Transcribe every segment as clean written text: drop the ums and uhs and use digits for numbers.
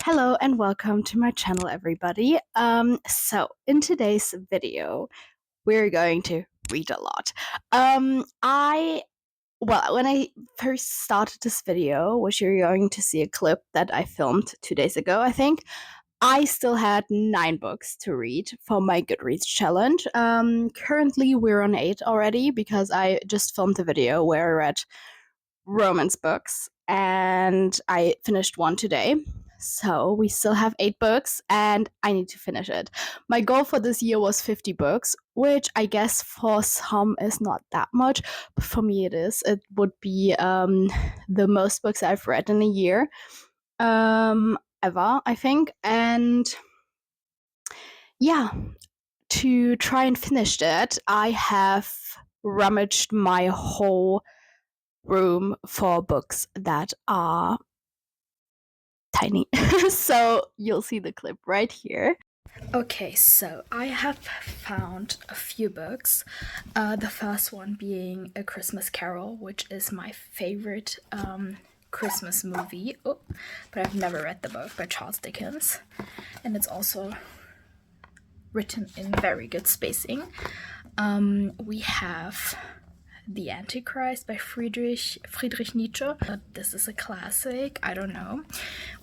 Hello and welcome to my channel, everybody. So in today's video, we're going to read a lot. When I first started this video, which you're going to see a clip that I filmed 2 days ago, I think, I still had 9 books to read for my Goodreads challenge. Currently, we're on 8 already because I just filmed a video where I read romance books and I finished one today. So we still have 8 books and I need to finish it. My goal for this year was 50 books, which I guess for some is not that much, but for me it is. It would be the most books I've read in a year ever, I think. And yeah, to try and finish that, I have rummaged my whole room for books that are tiny. So you'll see the clip right here. Okay, so I have found a few books. The first one being A Christmas Carol, which is my favorite Christmas movie. Oh, but I've never read the book, by Charles Dickens. And it's also written in very good spacing. We have The Antichrist by Friedrich Nietzsche. This is a classic. I don't know.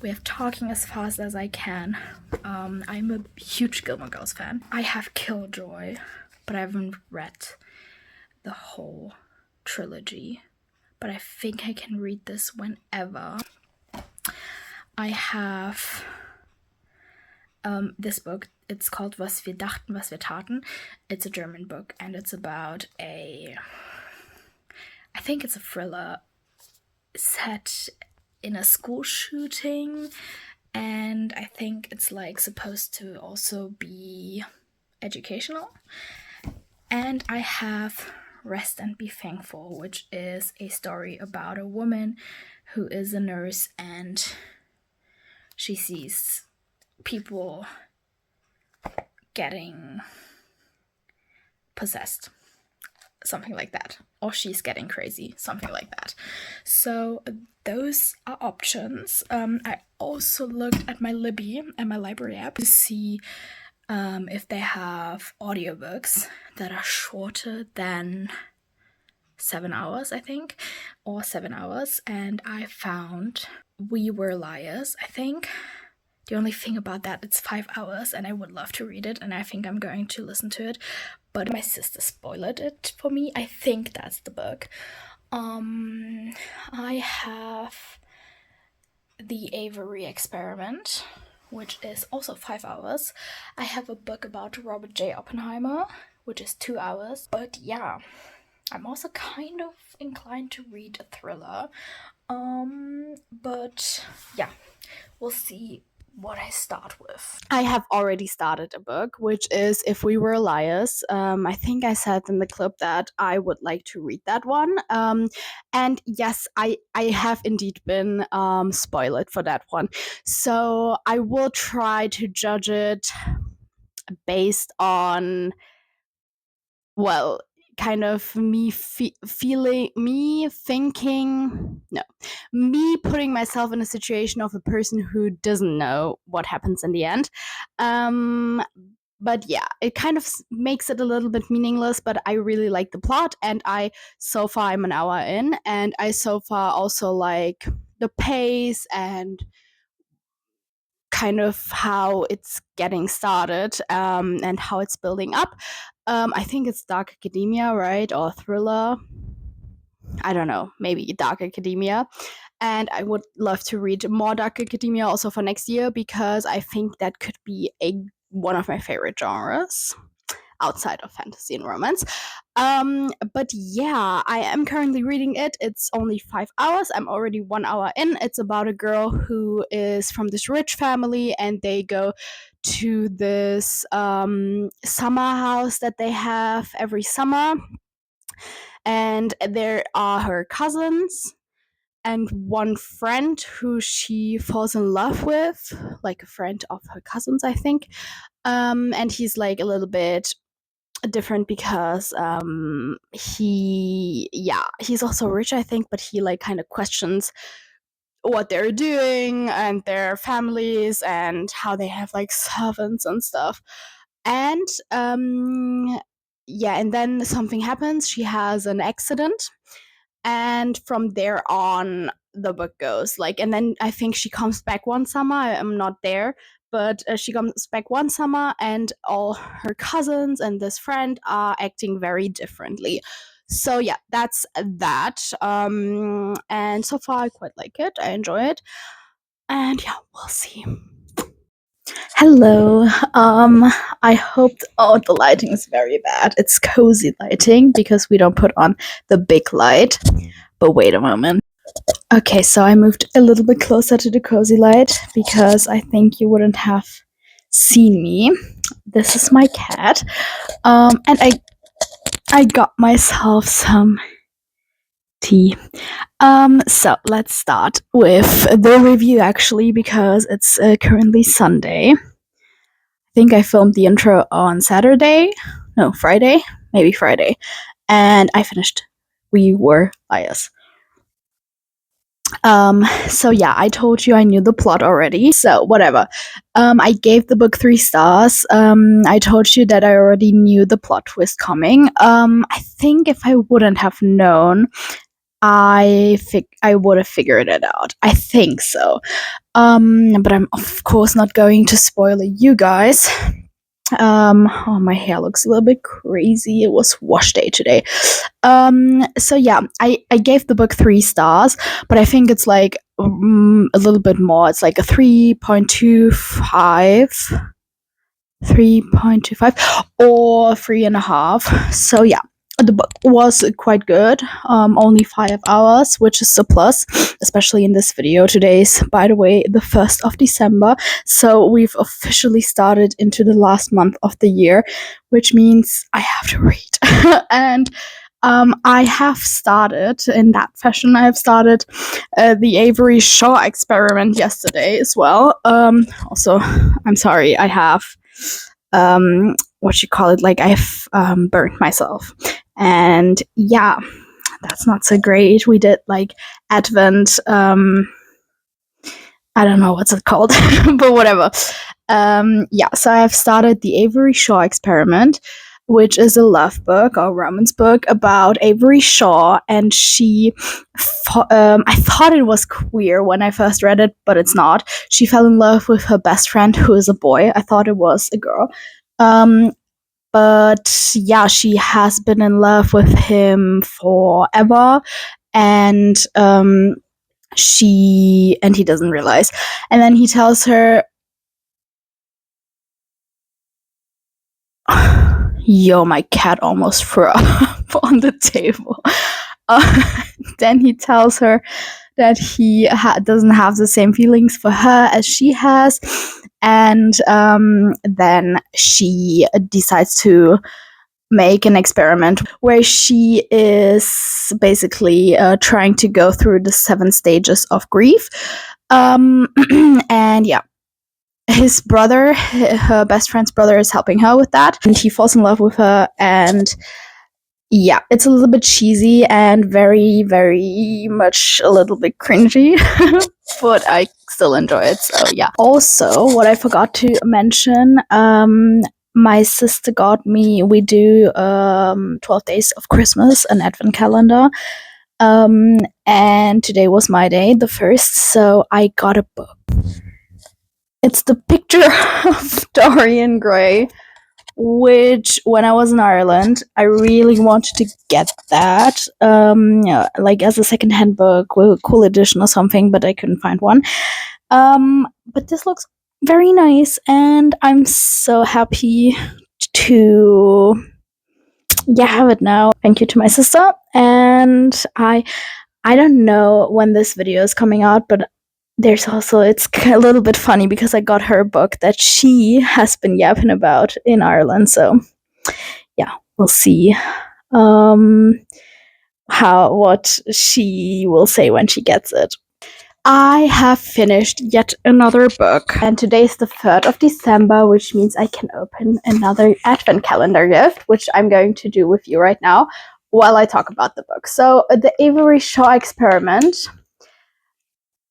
We have Talking as Fast as I Can. I'm a huge Gilmore Girls fan. I have Killjoy, but I haven't read the whole trilogy. But I think I can read this whenever. I have this book. It's called Was wir dachten, was wir taten. It's a German book, and it's about I think it's a thriller set in a school shooting, and I think it's like supposed to also be educational. And I have Rest and Be Thankful, which is a story about a woman who is a nurse and she sees people getting possessed, something like that, or she's getting crazy, something like that. So those are options. I also looked at my Libby and my library app to see if they have audiobooks that are shorter than 7 hours, I think, or 7 hours, and I found We Were Liars, I think. The only thing about that, it's 5 hours, and I would love to read it, and I think I'm going to listen to it, but my sister spoiled it for me. I think that's the book. I have The Avery Experiment, which is also 5 hours. I have a book about Robert J. Oppenheimer, which is 2 hours, but yeah, I'm also kind of inclined to read a thriller. But yeah, we'll see what I start with. I have already started a book, which is If We Were Liars. I think I said in the clip that I would like to read that one. And yes, I have indeed been spoiled for that one. So I will try to judge it based on, well, kind of me putting myself in a situation of a person who doesn't know what happens in the end. But yeah, it kind of makes it a little bit meaningless, but I really like the plot, and so far I'm an hour in, and I so far also like the pace and kind of how it's getting started, and how it's building up. I think it's dark academia, right? Or thriller. I don't know, maybe dark academia. And I would love to read more dark academia also for next year, because I think that could be one of my favorite genres outside of fantasy and romance. But yeah, I am currently reading it. It's only 5 hours. I'm already 1 hour in. It's about a girl who is from this rich family, and they go to this summer house that they have every summer. And there are her cousins and one friend who she falls in love with, like a friend of her cousins, I think. And he's like a little bit different because he's also rich, I think, but he like kind of questions what they're doing and their families and how they have like servants and stuff. And yeah, and then something happens. She has an accident, and from there on the book goes like, and then I think she comes back one summer. I'm not there, but she comes back one summer and all her cousins and this friend are acting very differently. So yeah, that's that. And so far I quite like it, I enjoy it, and yeah, we'll see. Hello. I hope. Oh, the lighting is very bad. It's cozy lighting because we don't put on the big light. But wait a moment. Okay, so I moved a little bit closer to the cozy light because I think you wouldn't have seen me. This is my cat. And I got myself some tea. So let's start with the review actually, because it's currently Sunday. I think I filmed the intro on Saturday. No, Friday. Maybe Friday. And I finished. We were biased. So yeah, I told you I knew the plot already. So whatever. I gave the book 3 stars. I told you that I already knew the plot twist coming. I think if I wouldn't have known, I would have figured it out. I think so. But I'm of course not going to spoil it, you guys. Oh, my hair looks a little bit crazy. It was wash day today. So yeah, I gave the book 3 stars, but I think it's like a little bit more. It's like a 3.25 or 3.5. So yeah, the book was quite good. Only 5 hours, which is a plus, especially in this video. Today's, by the way, the 1st of December. So we've officially started into the last month of the year, which means I have to read. And I have started in that fashion. I have started the Avery Shaw experiment yesterday as well. Also, I'm sorry, I have what you call it, like I've burnt myself, and yeah, that's not so great. We did like Advent. I don't know what's it called, but whatever. Yeah, so I've started the Avery Shaw experiment, which is a love book or romance book about Avery Shaw, and I thought it was queer when I first read it, but it's not. She fell in love with her best friend, who is a boy. I thought it was a girl. But yeah, she has been in love with him forever, and he doesn't realize, and then he tells her, yo, my cat almost threw up on the table. Then he tells her that he doesn't have the same feelings for her as she has, and then she decides to make an experiment where she is basically trying to go through the 7 stages of grief. And yeah, his brother, her best friend's brother, is helping her with that, and he falls in love with her. And yeah, it's a little bit cheesy and very, very much a little bit cringy, but I still enjoy it. So yeah. Also, what I forgot to mention, my sister got me. We do 12 Days of Christmas, an advent calendar. And today was my day, the 1st. So I got a book. It's the picture of Dorian Gray, which when I was in Ireland, I really wanted to get that, yeah, like as a secondhand book with a cool edition or something, but I couldn't find one. But this looks very nice, and I'm so happy to have it now. Thank you to my sister, and I don't know when this video is coming out, but there's also, it's a little bit funny because I got her a book that she has been yapping about in Ireland. So yeah, we'll see what she will say when she gets it. I have finished yet another book, and today's the 3rd of December, which means I can open another advent calendar gift, which I'm going to do with you right now while I talk about the book. So the Avery Shaw experiment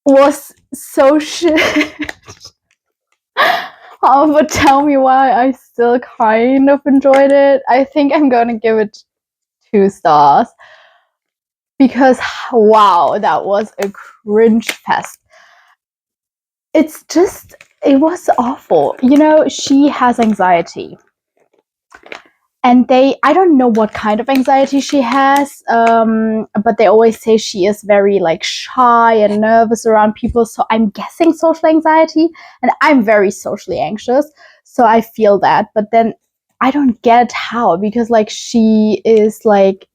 was so shit. But tell me why I still kind of enjoyed it. I think I'm gonna give it 2 stars because wow, that was a cringe fest. It's just, it was awful. You know, she has anxiety. And I don't know what kind of anxiety she has, but they always say she is very like shy and nervous around people. So I'm guessing social anxiety, and I'm very socially anxious. So I feel that, but then I don't get how, because like she is like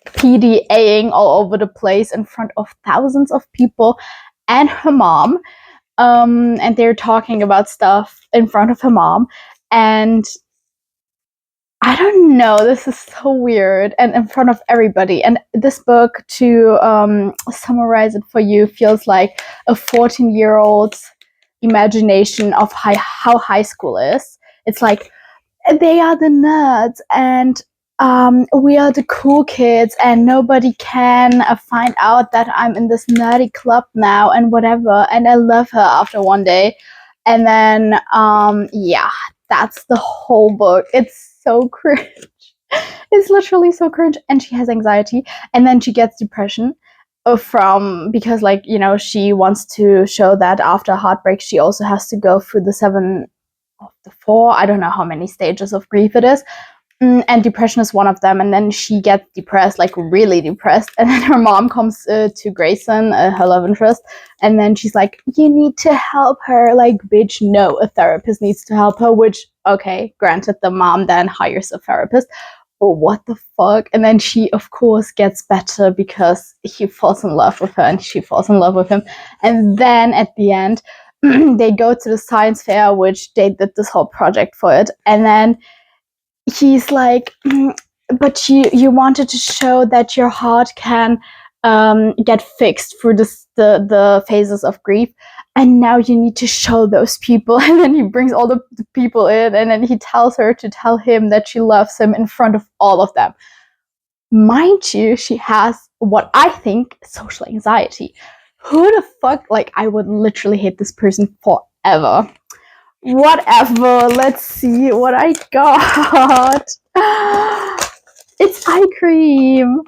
PDAing all over the place in front of thousands of people and her mom. And they're talking about stuff in front of her mom. And I don't know, this is so weird, and in front of everybody. And this book, to summarize it for you, feels like a 14-year-old's imagination of how high school is. It's like, they are the nerds, and we are the cool kids, and nobody can find out that I'm in this nerdy club now and whatever. And I love her after one day. And then, yeah, that's the whole book. It's so cringe. It's literally so cringe. And she has anxiety, and then she gets depression from, because like, you know, she wants to show that after heartbreak she also has to go through the 7 of the 4, I don't know how many stages of grief it is. And depression is one of them. And then she gets depressed, like really depressed. And then her mom comes to Grayson, her love interest. And then she's like, you need to help her. Like, bitch, no, a therapist needs to help her. Which, okay, granted, the mom then hires a therapist. But what the fuck? And then she, of course, gets better because he falls in love with her and she falls in love with him. And then at the end, they go to the science fair, which they did this whole project for it. And then he's like, but you wanted to show that your heart can get fixed through the phases of grief, and now you need to show those people. And then he brings all the people in, and then he tells her to tell him that she loves him in front of all of them. Mind you, she has what I think social anxiety. Who the fuck? Like, I would literally hate this person forever. Whatever, let's see what I got. It's eye cream.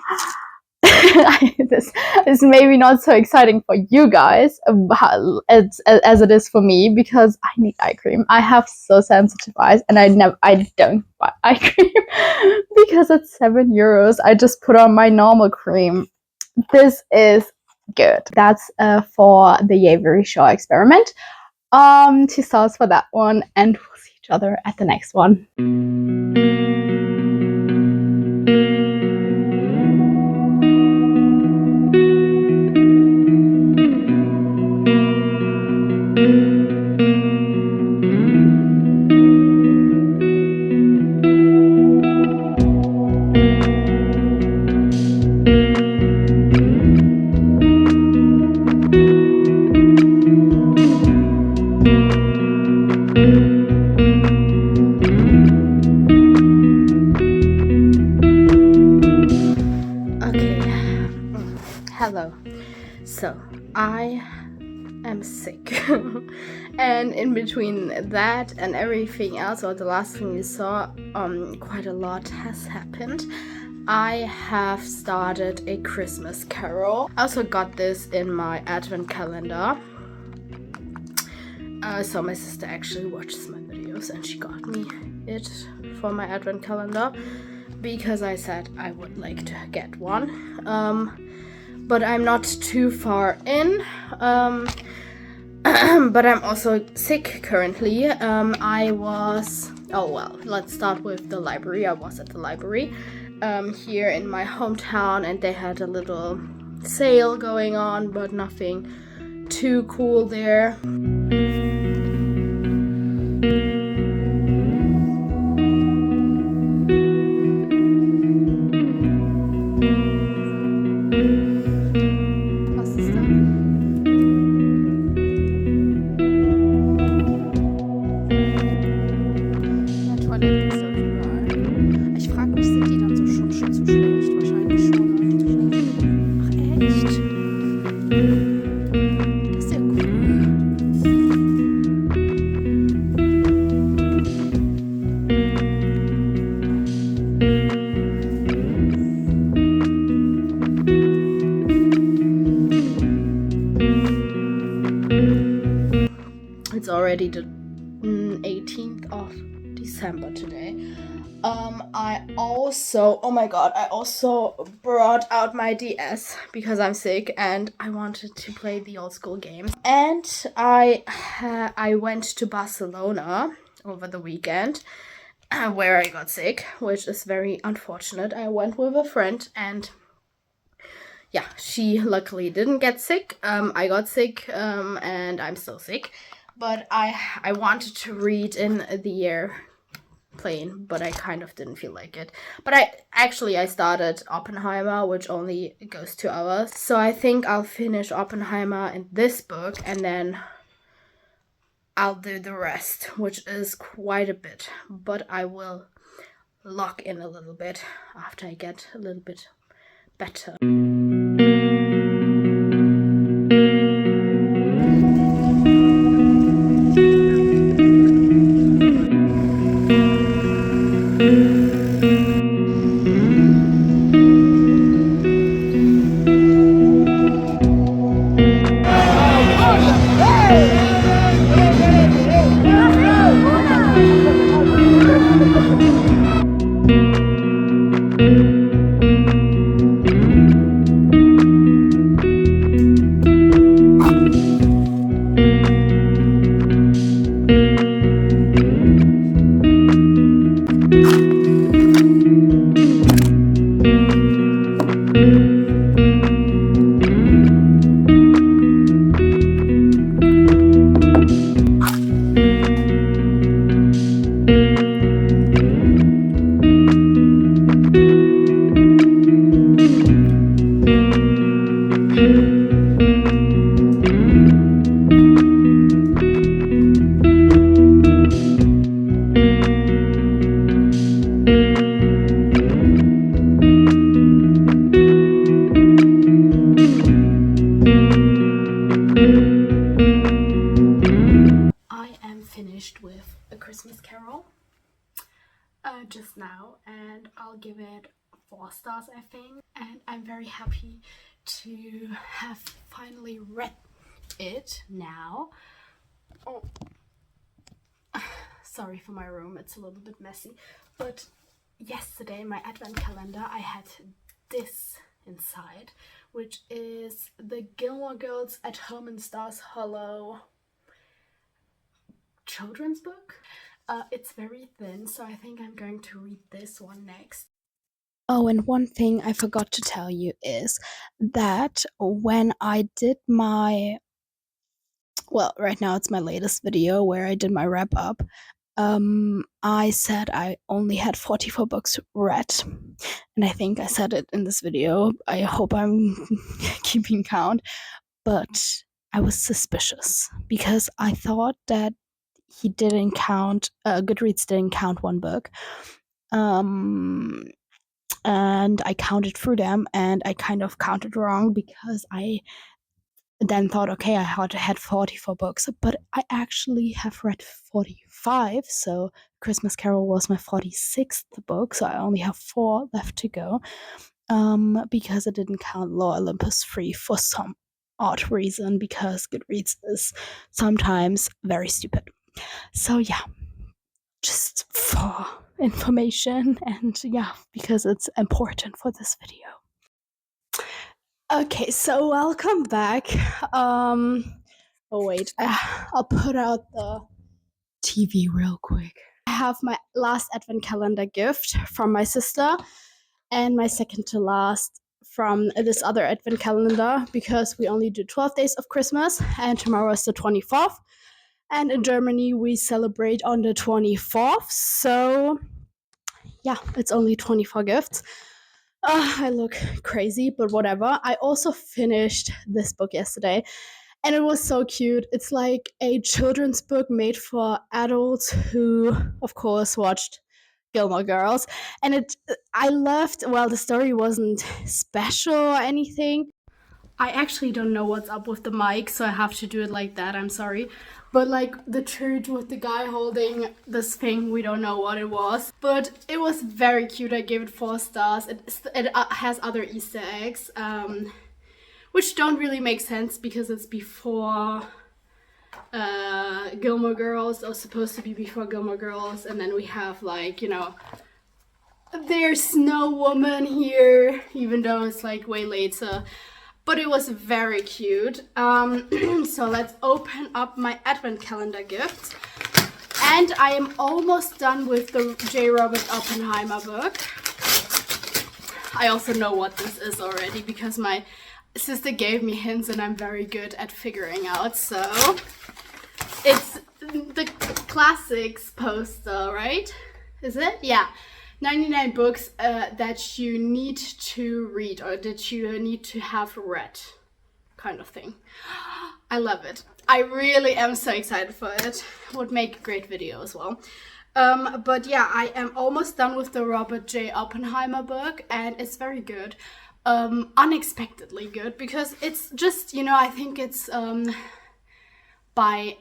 This is maybe not so exciting for you guys as it is for me, because I need eye cream. I have so sensitive eyes, and I don't buy eye cream because it's €7. I just put on my normal cream. This is good. That's for the Yavery Shaw experiment. 2 stars for that one, and we'll see each other at the next one. Hello. So, I am sick. And in between that and everything else, or the last thing you saw, quite a lot has happened. I have started a Christmas carol. I also got this in my advent calendar. So my sister actually watches my videos, and she got me it for my advent calendar because I said I would like to get one. But I'm not too far in. But I'm also sick currently. Let's start with the library. I was at the library here in my hometown, and they had a little sale going on, but nothing too cool there. already the 18th of December today. I also, oh my god, I also brought out my DS because I'm sick and I wanted to play the old school games. And I went to Barcelona over the weekend where I got sick, which is very unfortunate. I went with a friend and yeah, she luckily didn't get sick. I got sick, and I'm still sick. But I wanted to read in the airplane, but I kind of didn't feel like it. But I started Oppenheimer, which only goes 2 hours. So I think I'll finish Oppenheimer and this book, and then I'll do the rest, which is quite a bit. But I will lock in a little bit after I get a little bit better. Finished with A Christmas Carol just now, and I'll give it 4 stars, I think. And I'm very happy to have finally read it now. Oh, sorry for my room, it's a little bit messy, but yesterday in my advent calendar I had this inside, which is the Gilmore Girls At Home in Stars Hollow children's book. It's very thin, so I think I'm going to read this one next. Oh, and one thing I forgot to tell you is that when I did my, well, right now it's my latest video where I did my wrap up, I said I only had 44 books read, and I think I said it in this video. I hope I'm keeping count, but I was suspicious because I thought that he didn't count, Goodreads didn't count one book. And I counted through them and I kind of counted wrong because I then thought, okay, I had 44 books, but I actually have read 45. So Christmas Carol was my 46th book, so I only have 4 left to go. Because I didn't count Law Olympus 3 for some odd reason, because Goodreads is sometimes very stupid. So yeah, just for information, and yeah, because it's important for this video. Okay, so welcome back. Oh wait, I'll put out the TV real quick. I have my last advent calendar gift from my sister, and my second to last from this other advent calendar, because we only do 12 days of Christmas, and tomorrow is the 24th. And in Germany, we celebrate on the 24th. So yeah, it's only 24 gifts. I look crazy, but whatever. I also finished this book yesterday, and it was so cute. It's like a children's book made for adults who, of course, watched Gilmore Girls. And I loved, well, the story wasn't special or anything. I actually don't know what's up with the mic, so I have to do it like that. I'm sorry. But like the church with the guy holding this thing, we don't know what it was. But it was very cute. I gave it 4 stars. It has other Easter eggs, which don't really make sense because it's before Gilmore Girls, or supposed to be before Gilmore Girls, and then we have like, there's no woman here, even though it's like way later. But it was very cute. So let's open up my advent calendar gift. And I am almost done with the J. Robert Oppenheimer book. I also know what this is already because my sister gave me hints and I'm very good at figuring out. So it's the classics poster, right? Is it? Yeah. 99 books that you need to read or that you need to have read, kind of thing. I love it. I really am so excited for it. Would make a great video as well. But yeah, I am almost done with the Robert J. Oppenheimer book, and it's very good. Unexpectedly good, because it's just, I think it's by,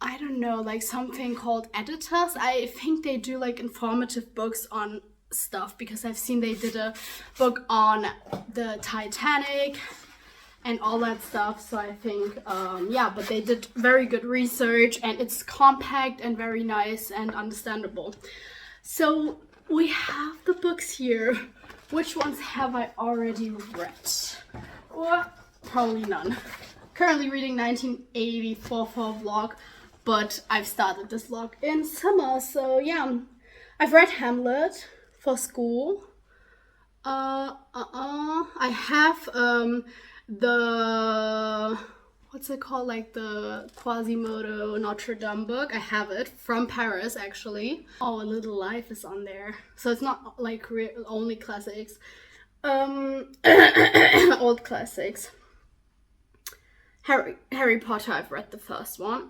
I don't know, like something called Editors. I think they do like informative books on stuff, because I've seen they did a book on the Titanic and all that stuff. So I think, but they did very good research, and it's compact and very nice and understandable. So we have the books here. Which ones have I already read? Or probably none. Currently reading 1984 for a vlog, but I've started this vlog in summer, so yeah. I've read Hamlet for school. I have the, what's it called, like the Quasimodo Notre Dame book. I have it from Paris, actually. Oh, A Little Life is on there, so it's not like only classics. Old classics. Harry Potter, I've read the first one.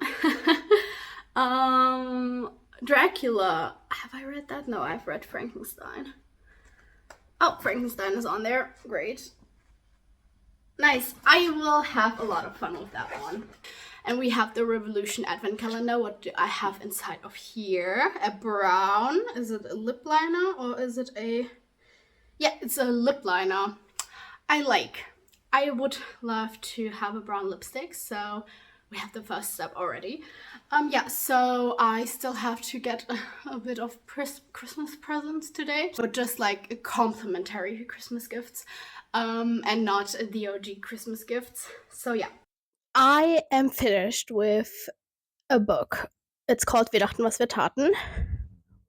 Dracula, have I read that? No, I've read Frankenstein. Oh, Frankenstein is on there. Great. Nice. I will have a lot of fun with that one. And we have the Revolution Advent Calendar. What do I have inside of here? A brown. Is it a lip liner or is it a... Yeah, it's a lip liner. I would love to have a brown lipstick, so we have the first step already. So I still have to get a bit of Christmas presents today, but just like complimentary Christmas gifts, and not the OG Christmas gifts. So yeah. I am finished with a book. It's called Wir dachten, was wir taten.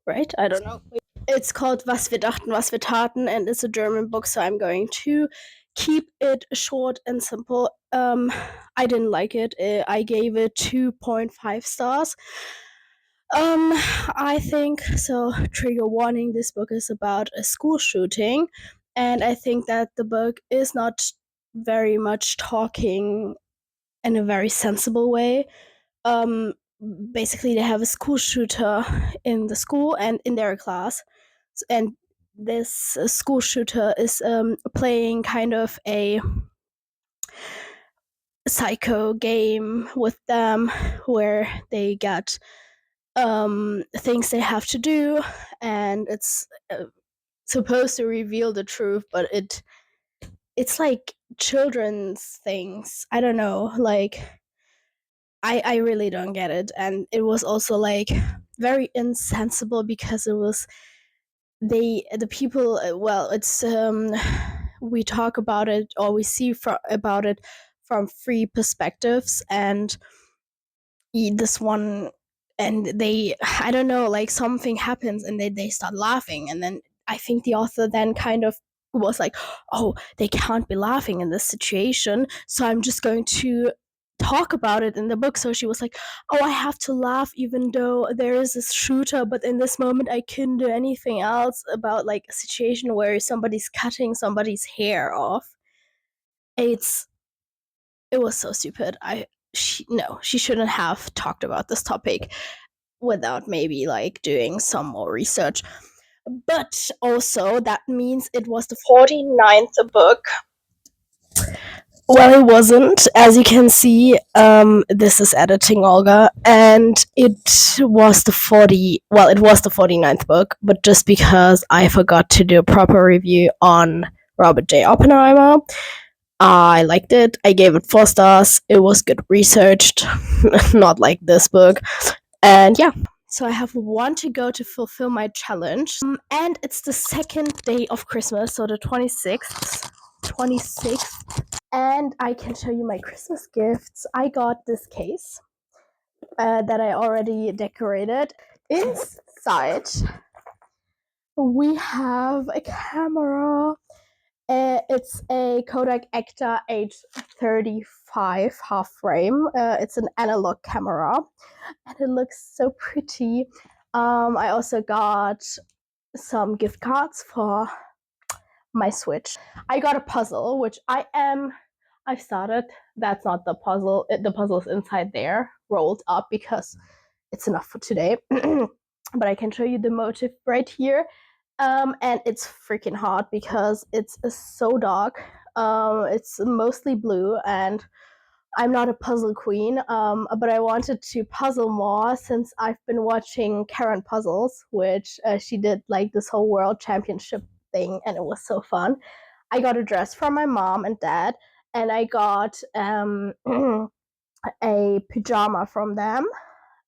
Right? I don't know. It's called Was wir dachten, was wir taten, and it's a German book, so I'm going to keep it short and simple. I didn't like it. I gave it 2.5 stars. I think, so trigger warning, this book is about a school shooting, and I think that the book is not very much talking in a very sensible way. Basically, they have a school shooter in the school and in their class, and this school shooter is playing kind of a psycho game with them, where they get things they have to do, and it's supposed to reveal the truth, but it's like children's things. I don't know, like I really don't get it. And it was also like very insensible, because it was the people, well, it's we talk about it, or we see about it from three perspectives, and this one, and they, I don't know, like something happens and they start laughing, and then I think the author then kind of was like, oh, they can't be laughing in this situation, so I'm just going to talk about it in the book. So she was like, oh, I have to laugh even though there is this shooter, but in this moment I couldn't do anything else about like a situation where somebody's cutting somebody's hair off. It was so stupid. She shouldn't have talked about this topic without maybe like doing some more research. But also that means it was the 49th book. Well, it wasn't. As you can see, this is editing Olga, and it was the 49th book, but just because I forgot to do a proper review on Robert J. Oppenheimer, I liked it. I gave it 4 stars. It was good researched, not like this book. And yeah, so I have one to go to fulfill my challenge. And it's the second day of Christmas, so the 26th. 26th. And I can show you my Christmas gifts. I got this case that I already decorated. Inside, we have a camera. It's a Kodak Ekta H35 half frame. It's an analog camera, and it looks so pretty. I also got some gift cards for my Switch. I got a puzzle, which I've started. That's not the puzzle. The puzzle is inside there, rolled up because it's enough for today. But I can show you the motif right here. And it's freaking hard because it's so dark. It's mostly blue, and I'm not a puzzle queen, but I wanted to puzzle more since I've been watching Karen Puzzles, which she did like this whole world championship thing, and it was so fun. I got a dress from my mom and dad, and I got a pajama from them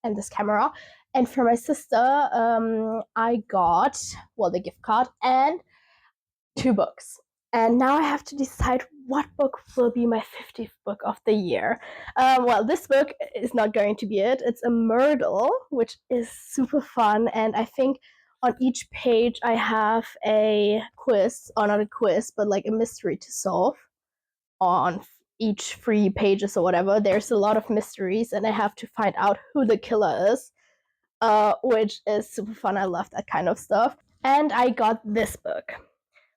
and this camera. And for my sister, I got, well, the gift card and 2 books. And now I have to decide what book will be my 50th book of the year. Well, this book is not going to be it. It's a Myrtle, which is super fun. And I think on each page I have a quiz, or not a quiz, but like a mystery to solve on each 3 pages or whatever. There's a lot of mysteries, and I have to find out who the killer is, which is super fun. I love that kind of stuff. And I got this book,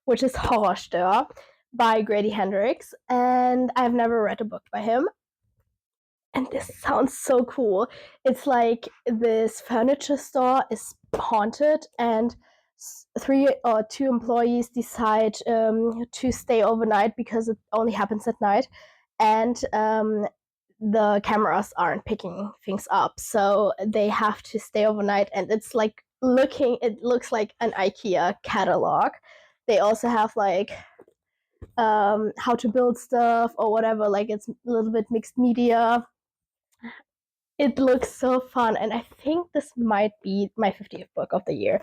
which is Horrorstör by Grady Hendrix, and I've never read a book by him. And this sounds so cool. It's like this furniture store is haunted, and 2 employees decide to stay overnight because it only happens at night, and the cameras aren't picking things up, so they have to stay overnight. And it's like it looks like an IKEA catalog. They also have like how to build stuff or whatever, like it's a little bit mixed media. It looks so fun, and I think this might be my 50th book of the year.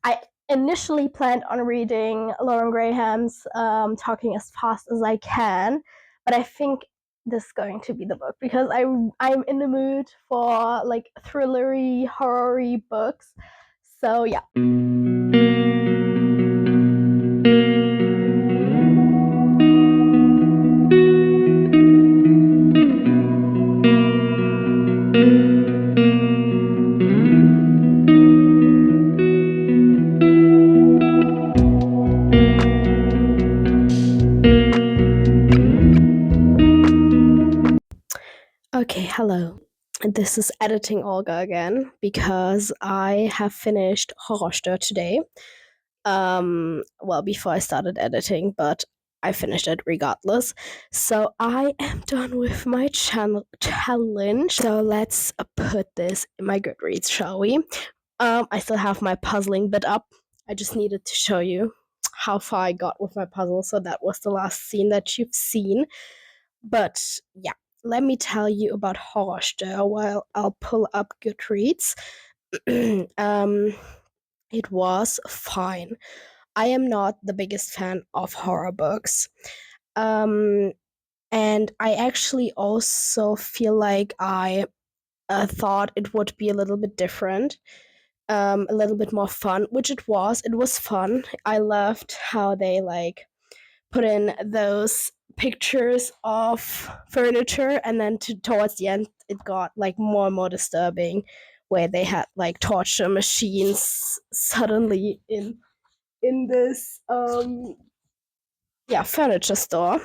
I initially planned on reading Lauren Graham's Talking as Fast as I Can, but I think this is going to be the book because I'm in the mood for like thrillery, horror-y books. So yeah. Okay, hello. This is editing Olga again because I have finished Horrorstör today. Well, before I started editing, but I finished it regardless. So I am done with my challenge. So let's put this in my Goodreads, shall we? I still have my puzzling bit up. I just needed to show you how far I got with my puzzle. So that was the last scene that you've seen. But yeah, let me tell you about Horrorstör while I'll pull up Goodreads. It was fine. I am not the biggest fan of horror books. Um, and I actually also feel like I thought it would be a little bit different, a little bit more fun, which it was. It was fun. I loved how they like put in those pictures of furniture, and then towards the end it got like more and more disturbing, where they had like torture machines suddenly in this furniture store.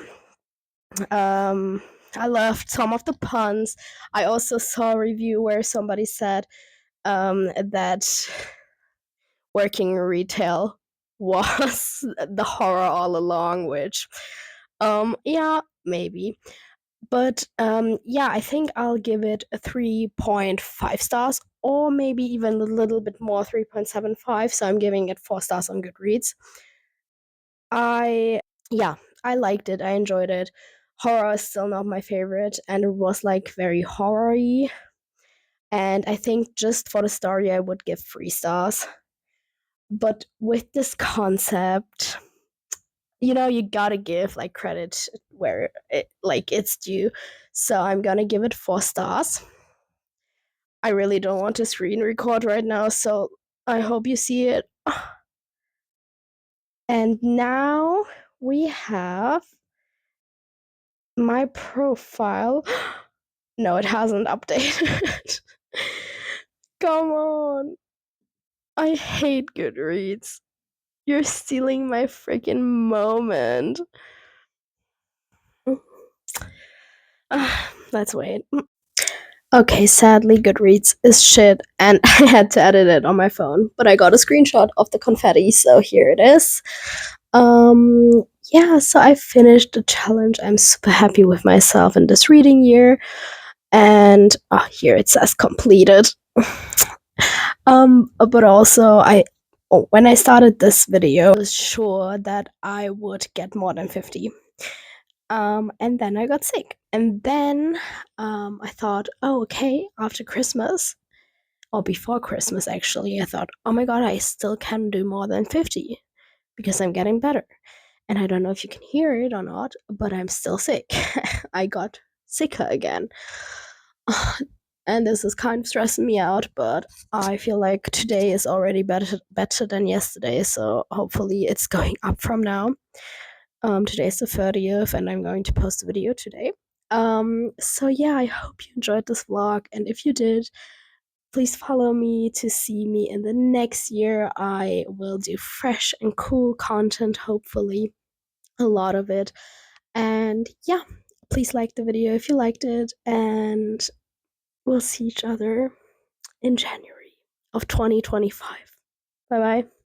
I loved some of the puns. I also saw a review where somebody said that working in retail was the horror all along, which yeah, maybe. But yeah, I think I'll give it a 3.5 stars, or maybe even a little bit more, 3.75. So I'm giving it 4 stars on Goodreads. I yeah, I liked it. I enjoyed it. Horror is still not my favorite, and it was like very horror-y. And I think just for the story, I would give 3 stars. But with this concept, you gotta give like credit where it's due. So I'm gonna give it 4 stars. I really don't want to screen record right now, so I hope you see it. And now we have my profile. No, it hasn't updated. Come on. I hate Goodreads. You're stealing my freaking moment. Let's wait. Okay, sadly, Goodreads is shit, and I had to edit it on my phone. But I got a screenshot of the confetti, so here it is. Yeah, so I finished the challenge. I'm super happy with myself in this reading year, and here it says completed. But also when I started this video, I was sure that I would get more than 50. And then I got sick. And then I thought, oh, okay, after Christmas, or before Christmas actually, I thought, oh my god, I still can do more than 50 because I'm getting better. And I don't know if you can hear it or not, but I'm still sick. I got sicker again. And this is kind of stressing me out, but I feel like today is already better than yesterday, so hopefully it's going up from now. Today's the 30th, and I'm going to post a video today. So yeah, I hope you enjoyed this vlog, and if you did, please follow me to see me in the next year. I will do fresh and cool content, hopefully, a lot of it. And yeah, please like the video if you liked it, and we'll see each other in January of 2025. Bye bye.